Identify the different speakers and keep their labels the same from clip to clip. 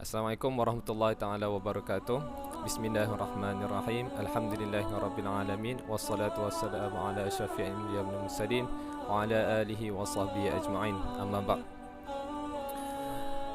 Speaker 1: Assalamualaikum warahmatullahi taala wabarakatuh. Bismillahirrahmanirrahim. Alhamdulillahirabbil alamin wassalatu wassalamu ala asyrafil anbiya'i wal mursalin wa ala alihi wa sahbihi ajma'in. Amma ba'd.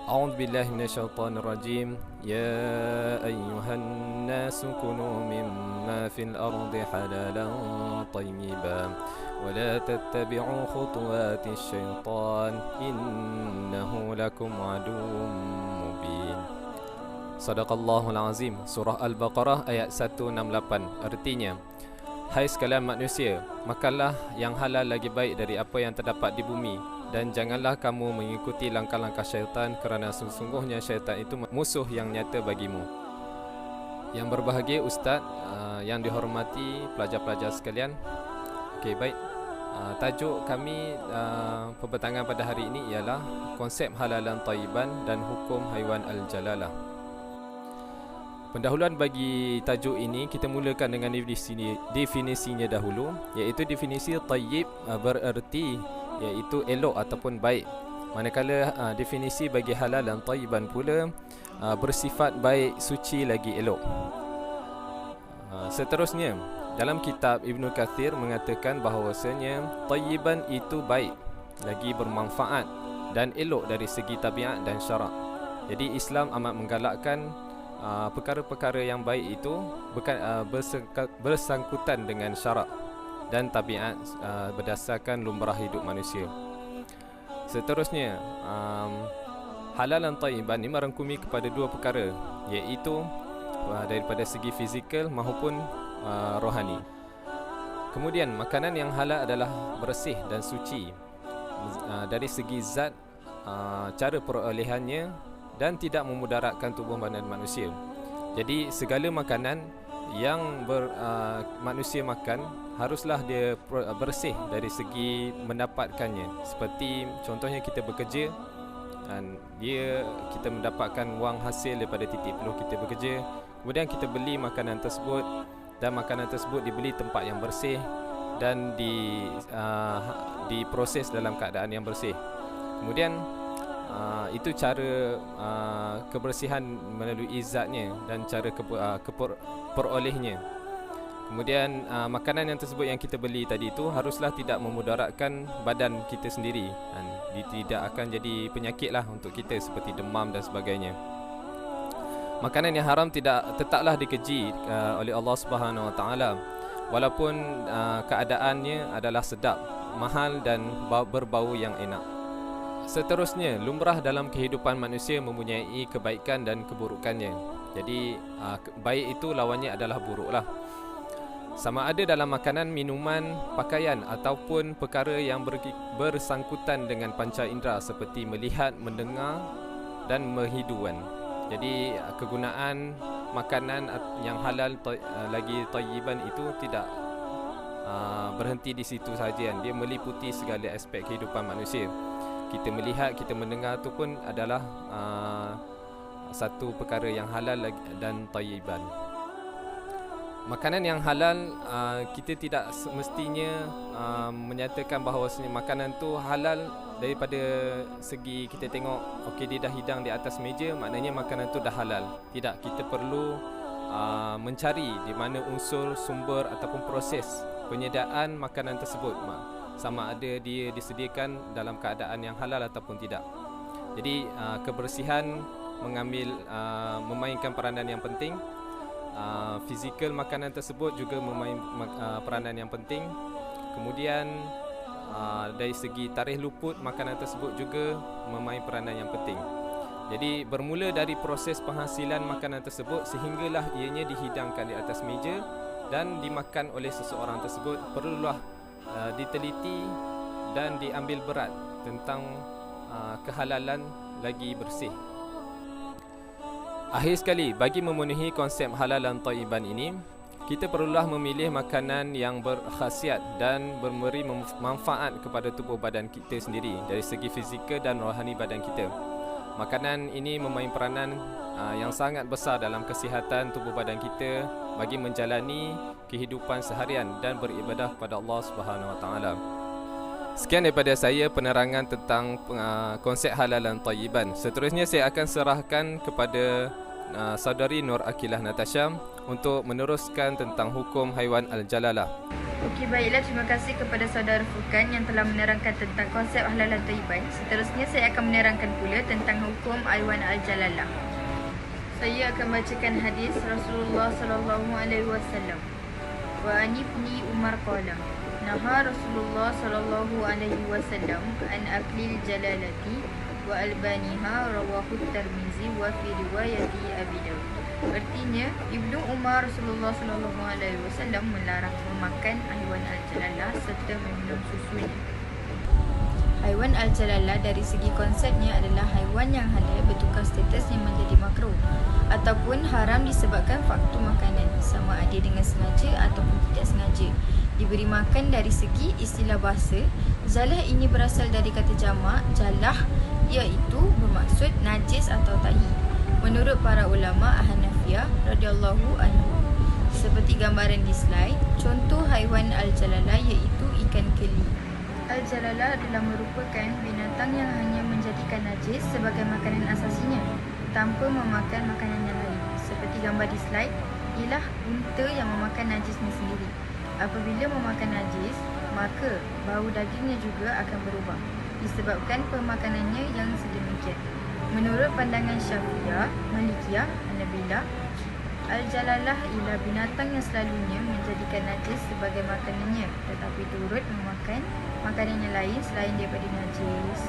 Speaker 1: A'udzu billahi minasyaitonir rajim. Ya ayyuhan nasu kunu mimma fil ardi halalan thayyiban wa la tattabi'u khutuwatis syaitan innahu lakum aduwwun mubin. Sadaqallahul azim. Surah Al-Baqarah ayat 168. Artinya, hai sekalian manusia, makanlah yang halal lagi baik dari apa yang terdapat di bumi, dan janganlah kamu mengikuti langkah-langkah syaitan, kerana sesungguhnya syaitan itu musuh yang nyata bagimu. Yang berbahagia Ustaz, yang dihormati pelajar-pelajar sekalian. Okey, baik. Tajuk kami pembentangan pada hari ini ialah konsep halalan thayyiban dan hukum haiwan al-jalalah. Pendahuluan bagi tajuk ini, kita mulakan dengan definisinya dahulu, iaitu definisi thayyib bererti iaitu elok ataupun baik. Manakala definisi bagi halal dan thayyiban pula bersifat baik, suci lagi elok. Seterusnya, dalam kitab Ibnu Kathir mengatakan bahawasanya thayyiban itu baik, lagi bermanfaat dan elok dari segi tabiat dan syarak. Jadi Islam amat menggalakkan perkara-perkara yang baik itu bersangkutan dengan syarak dan tabiat berdasarkan lumrah hidup manusia. Seterusnya, halal dan thayyiban ini merangkumi kepada dua perkara, iaitu daripada segi fizikal maupun rohani. Kemudian, makanan yang halal adalah bersih dan suci dari segi zat, cara perolehannya, dan tidak memudaratkan tubuh badan manusia. Jadi segala makanan yang manusia makan haruslah dia bersih dari segi mendapatkannya. Seperti contohnya kita bekerja dan kita mendapatkan wang hasil daripada titik peluh kita bekerja. Kemudian kita beli makanan tersebut, dan makanan tersebut dibeli tempat yang bersih dan diproses dalam keadaan yang bersih. Kemudian itu cara kebersihan melalui zatnya dan cara perolehnya. Kemudian makanan yang tersebut yang kita beli tadi itu haruslah tidak memudaratkan badan kita sendiri, dan tidak akan jadi penyakit lah untuk kita seperti demam dan sebagainya. Makanan yang haram tetaplah dikeji oleh Allah Subhanahu Wa Taala, walaupun keadaannya adalah sedap, mahal dan berbau yang enak. Seterusnya, lumrah dalam kehidupan manusia mempunyai kebaikan dan keburukannya. Jadi baik itu lawannya adalah buruklah. Sama ada dalam makanan, minuman, pakaian ataupun perkara yang bersangkutan dengan panca indera seperti melihat, mendengar dan menghiduan. Jadi kegunaan makanan yang halal lagi thayyiban itu tidak berhenti di situ sahaja. Dia meliputi segala aspek kehidupan manusia. Kita melihat, kita mendengar itu pun adalah satu perkara yang halal dan thayyiban. Makanan yang halal, kita tidak semestinya menyatakan bahawa makanan tu halal daripada segi kita tengok, okey dia dah hidang di atas meja, maknanya makanan tu dah halal. Tidak, kita perlu mencari di mana unsur, sumber ataupun proses penyediaan makanan tersebut, sama ada dia disediakan dalam keadaan yang halal ataupun tidak. Jadi kebersihan memainkan peranan yang penting. Fizikal makanan tersebut juga memainkan peranan yang penting. Kemudian dari segi tarikh luput makanan tersebut juga memainkan peranan yang penting. Jadi bermula dari proses penghasilan makanan tersebut sehinggalah ianya dihidangkan di atas meja dan dimakan oleh seseorang tersebut, perlulah diteliti dan diambil berat tentang kehalalan lagi bersih. Akhir sekali, bagi memenuhi konsep halal dan thayyiban ini, kita perlulah memilih makanan yang berkhasiat dan memberi manfaat kepada tubuh badan kita sendiri dari segi fizikal dan rohani badan kita. Makanan ini memain peranan yang sangat besar dalam kesihatan tubuh badan kita bagi menjalani kehidupan seharian dan beribadah kepada Allah Subhanahu Wa Taala. Sekian daripada saya penerangan tentang konsep halal dan thayyiban. Seterusnya saya akan serahkan kepada saudari Nur Akilah Natasha untuk meneruskan tentang hukum haiwan al-jalalah.
Speaker 2: Okey, baiklah, terima kasih kepada saudara Furkan yang telah menerangkan tentang konsep halal dan thayyiban. Seterusnya saya akan menerangkan pula tentang hukum haiwan al-jalalah. Saya akan bacakan hadis Rasulullah sallallahu alaihi wasallam. Wa an ibni Umar qala naha Rasulullah sallallahu alaihi wasallam an aklil jalalati wa albaniha rawahu Tirmizi wa fi riwayati Abi Dawud. Artinya, Ibnu Umar Rasulullah sallallahu alaihi wasallam melarang memakan haiwan al-jalalah serta meminum susunya. Haiwan al-jalalah dari segi konsepnya adalah haiwan yang halal bertukar statusnya menjadi makruh ataupun haram disebabkan faktor makanan, sama ada dengan sengaja ataupun tidak sengaja. Diberi makan dari segi istilah bahasa, zalah ini berasal dari kata jamak jalah, iaitu bermaksud najis atau tahi. Menurut para ulama Hanafiyah radhiyallahu anhu, seperti gambaran di slide, contoh haiwan al-jalalah iaitu ikan keli. Al-jalalah adalah merupakan binatang yang hanya menjadikan najis sebagai makanan asasinya tanpa memakan makanan yang lain. Seperti gambar di slide, ialah unta yang memakan najisnya sendiri. Apabila memakan najis, maka bau dagingnya juga akan berubah disebabkan pemakanannya yang sedemikian. Menurut pandangan Syafi'iyah, Malikiyah, Hanabilah, al-jalalah ialah binatang yang selalunya menjadikan najis sebagai makanannya tetapi turut memakan makanan yang lain selain daripada najis.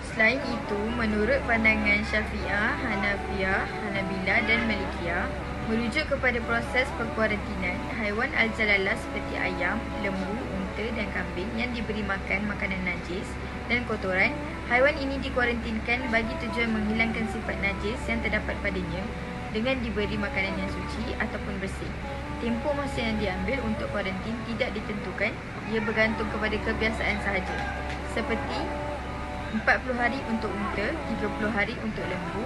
Speaker 2: Selain itu, menurut pandangan Syafi'iyah, Hanafiyah, Hanabilah dan Malikiyah, merujuk kepada proses pekuarantinan, haiwan al-jalalah seperti ayam, lembu, unta dan kambing yang diberi makan makanan najis dan kotoran, haiwan ini dikuarantinkan bagi tujuan menghilangkan sifat najis yang terdapat padanya dengan diberi makanan yang suci ataupun bersih. Tempoh masa yang diambil untuk kuarantin tidak ditentukan, ia bergantung kepada kebiasaan sahaja. Seperti 40 hari untuk unta, 30 hari untuk lembu,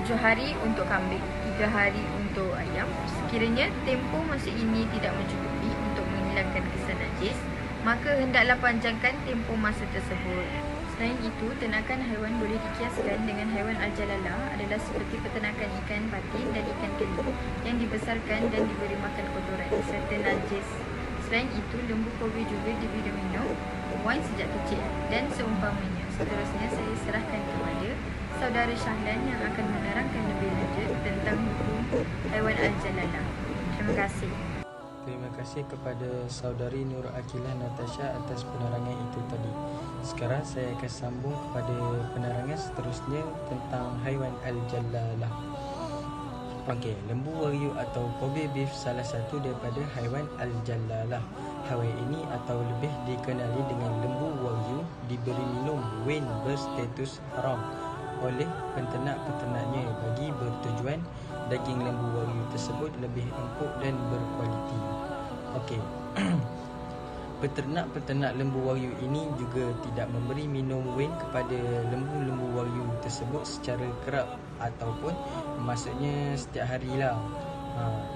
Speaker 2: 7 hari untuk kambing, 3 hari untuk ayam. Sekiranya tempoh masa ini tidak mencukupi untuk menghilangkan kesan najis, maka hendaklah panjangkan tempoh masa tersebut. Selain itu, ternakan haiwan boleh dikiaskan dengan haiwan al-jalalah adalah seperti peternakan ikan patin dan ikan keli yang dibesarkan dan diberi makan kotoran serta najis. Selain itu, lembu kobe juga diberi minum wine sejak kecil dan seumpamanya. Seterusnya saya serahkan kepada saudara Syahlan yang akan menerangkan lebih lanjut tentang hukum haiwan al-jalalah. Terima kasih.
Speaker 3: Terima kasih kepada saudari Nur Akilah Natasha atas penerangan itu tadi. Sekarang saya akan sambung kepada penerangan seterusnya tentang haiwan al-jalalah. Okey, lembu wagyu atau Kobe beef salah satu daripada haiwan al-jalalah. Haiwan ini atau lebih dikenali dengan lembu wagyu diberi minum wine berstatus haram oleh penternak-penternaknya bagi bertujuan daging lembu wagyu tersebut lebih empuk dan berkualiti. Okey. Peternak-peternak lembu wagyu ini juga tidak memberi minum wine kepada lembu-lembu wagyu tersebut secara kerap ataupun maksudnya setiap harilah.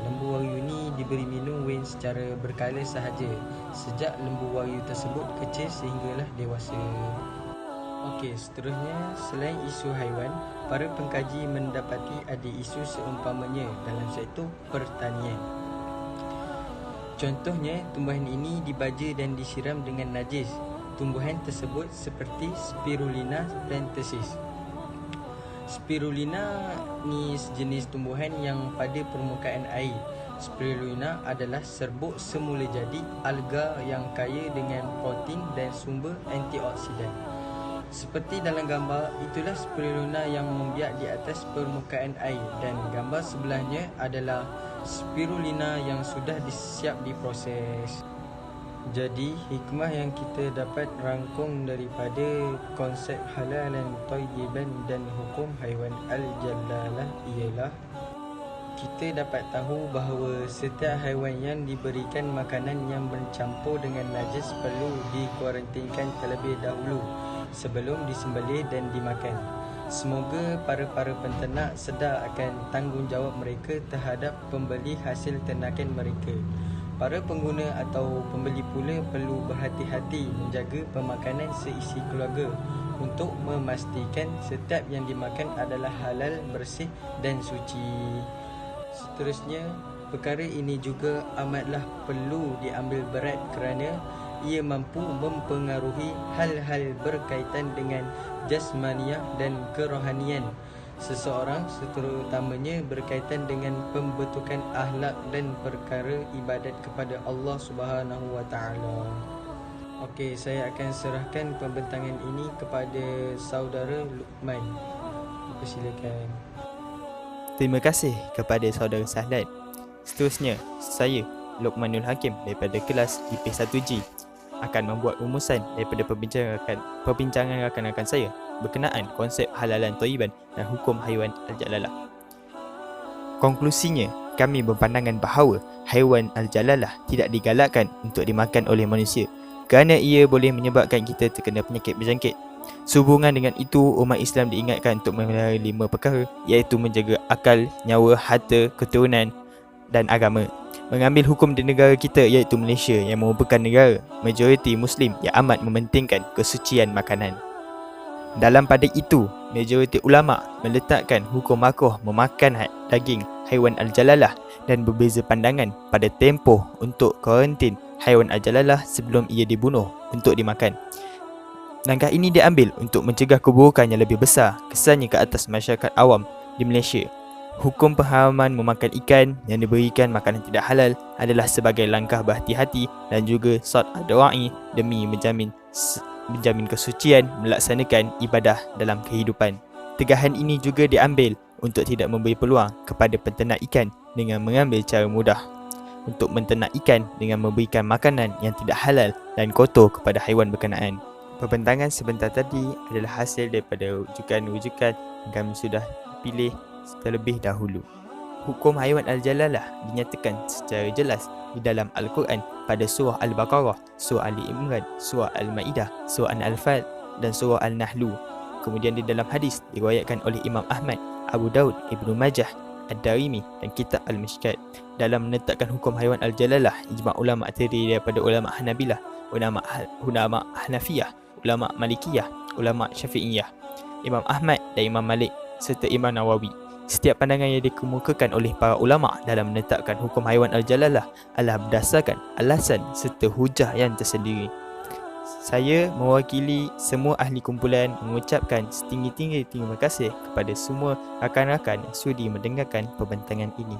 Speaker 3: Lembu wagyu ini diberi minum wine secara berkala sahaja sejak lembu wagyu tersebut kecil sehinggalah dewasa. Okey, seterusnya selain isu haiwan, para pengkaji mendapati ada isu seumpamanya dalam sektor pertanian. Contohnya, tumbuhan ini dibaja dan disiram dengan najis. Tumbuhan tersebut seperti Spirulina plantensis. Spirulina ni sejenis tumbuhan yang pada permukaan air. Spirulina adalah serbuk semula jadi alga yang kaya dengan protein dan sumber antioksidan. Seperti dalam gambar, itulah spirulina yang membiak di atas permukaan air dan gambar sebelahnya adalah spirulina yang sudah disiap diproses. Jadi, hikmah yang kita dapat rangkum daripada konsep halal dan thayyiban dan hukum haiwan al-jalalah ialah kita dapat tahu bahawa setiap haiwan yang diberikan makanan yang bercampur dengan najis perlu dikuarantinkan terlebih dahulu sebelum disembelih dan dimakan. Semoga para penternak sedar akan tanggungjawab mereka terhadap pembeli hasil ternakan mereka. Para pengguna atau pembeli pula perlu berhati-hati menjaga pemakanan seisi keluarga untuk memastikan setiap yang dimakan adalah halal, bersih dan suci. Seterusnya, perkara ini juga amatlah perlu diambil berat kerana ia mampu mempengaruhi hal-hal berkaitan dengan jasmaniah dan kerohanian seseorang, terutamanya berkaitan dengan pembentukan akhlak dan perkara ibadat kepada Allah Subhanahu wa taala. Okey, saya akan serahkan pembentangan ini kepada saudara Luqman. Persilakan.
Speaker 4: Terima kasih kepada saudara Sahdan. Seterusnya, saya Luqmanul Hakim daripada kelas IP1G akan membuat rumusan daripada perbincangan rakan-rakan saya berkenaan konsep halalan thayyiban dan hukum haiwan al-jalalah. Konklusinya, kami berpandangan bahawa haiwan al-jalalah tidak digalakkan untuk dimakan oleh manusia kerana ia boleh menyebabkan kita terkena penyakit berjangkit. Sehubungan dengan itu, umat Islam diingatkan untuk memelihara 5 perkara, iaitu menjaga akal, nyawa, harta, keturunan dan agama. Mengambil hukum di negara kita iaitu Malaysia yang merupakan negara majoriti Muslim yang amat mementingkan kesucian makanan. Dalam pada itu, majoriti ulama meletakkan hukum makruh memakan daging haiwan al-jalalah dan berbeza pandangan pada tempoh untuk karantin haiwan al-jalalah sebelum ia dibunuh untuk dimakan. Langkah ini diambil untuk mencegah keburukan yang lebih besar kesannya ke atas masyarakat awam di Malaysia. Hukum pengharaman memakan ikan yang diberikan makanan tidak halal adalah sebagai langkah berhati-hati dan juga sort ad-dawa'i demi menjamin kesucian melaksanakan ibadah dalam kehidupan. Tegahan ini juga diambil untuk tidak memberi peluang kepada penternak ikan dengan mengambil cara mudah untuk menternak ikan dengan memberikan makanan yang tidak halal dan kotor kepada haiwan berkenaan. Pembentangan sebentar tadi adalah hasil daripada rujukan-rujukan yang kami sudah pilih terlebih dahulu. Hukum haiwan al-jalalah dinyatakan secara jelas di dalam Al-Quran pada surah Al-Baqarah, surah Ali Imran, surah Al-Ma'idah, surah Al-Anfal dan surah Al-Nahlu. Kemudian di dalam hadis diriwayatkan oleh Imam Ahmad, Abu Daud, Ibnu Majah, Ad-Darimi dan Kitab Al-Mishkat. Dalam menetapkan hukum haiwan al-jalalah, ijma' ulama terdiri daripada ulama Hanabilah, ulama Hanafiyah, ulama Malikiyah, ulama Syafi'iyah, Imam Ahmad dan Imam Malik serta Imam Nawawi. Setiap pandangan yang dikemukakan oleh para ulama dalam menetapkan hukum haiwan al-jalalah adalah berdasarkan alasan serta hujah yang tersendiri. Saya mewakili semua ahli kumpulan mengucapkan setinggi-tinggi terima kasih kepada semua rakan-rakan yang sudi mendengarkan pembentangan ini.